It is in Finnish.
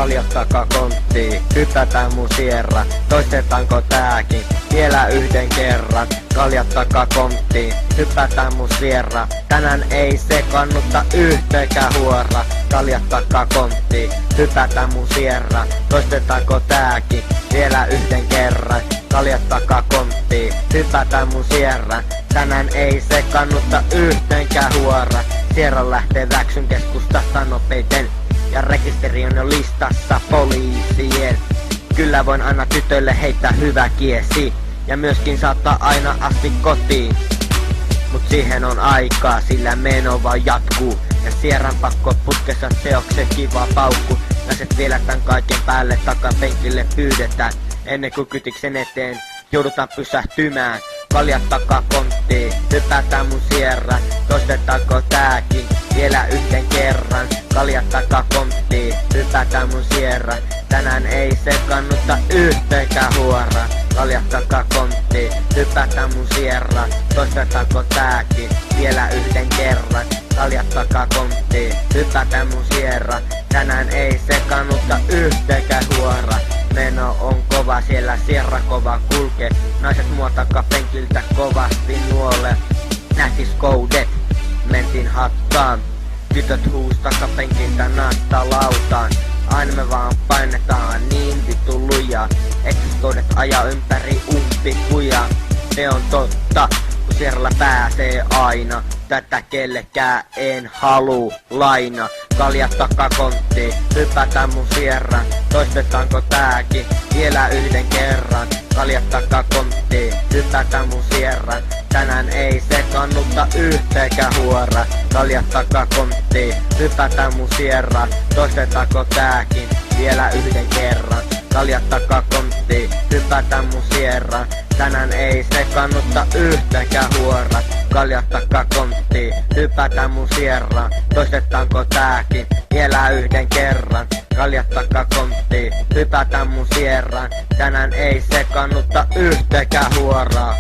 kaljat takakonttiin, hypätään mun sierra, toistetaanko tääkin, vielä yhden kerran. Kaljat takakonttiin, hypätään mun sierra, tänään ei sekannutta yhteenkään huora. Kaljat takakonttiin, hypätään mun sierra, toistetaanko tääkin, vielä yhden kerran. Kaljat takakonttiin, hypätään mun sierra, tänään ei sekannutta yhteenkään huora. Sierra lähtee Väksyn keskustasta nopeiten, ja rekisteri on jo listassa poliisien. Kyllä voin aina tytöille heittää hyvä kiesi, ja myöskin saattaa aina asti kotiin. Mut siihen on aikaa, sillä meno vaan jatkuu, ja Sierran pakko putkessa teoksen kiva paukku. Naiset vielä tän kaiken päälle takapenkille pyydetään, ennen kuin kytiksen eteen joudutaan pysähtymään. Kaljat takakonttiin, hypätään mun sierra, toistetaanko tääkin, vielä yhden kerran. Kaljat takakonttiin, hypätään mun sierra, tänään ei sekannutta yhteenkään huora. Kaljat takakonttiin, hypätään mun sierra, toistetaanko tääkin, vielä yhden kerran. Kaljat takakonttiin, hypätään mun sierra, tänään ei sekannutta yhteenkään huora. Meno on kova, siellä sierra kova kulkee, naiset mua takapenkiltä kovasti nuole. Nähtis koudet, mentiin hattaan, tytöt huus takapenkiltä naasta lautaan. Aina me vaan painetaan niin vittu lujaa, exit-koudet ajaa ympäri umpikuja. Se on totta, kun sierralla pääsee aina, tätä kellekään en haluu laina. Kaljat takakonttiin, hypätään mun sierran, toistetaanko tääkin, vielä yhden kerran. Kaljat takakonttiin, hypätään mun sierran, tänään ei sekannutta yhteenkään huora. Kaljat takakonttiin, hypätään mun sierran, toistetaanko tääkin, vielä yhden kerran. Kaljat takakonttiin, hypätään mun sierran, tänään ei sekannutta yhteenkään huora. Kaljat takakonttiin, hypätään mun sierran, toistetaanko tääkin, vielä yhden kerran. Kaljat takakonttiin, hypätään mun sierran, tänään ei sekannutta yhteenkään huoraa.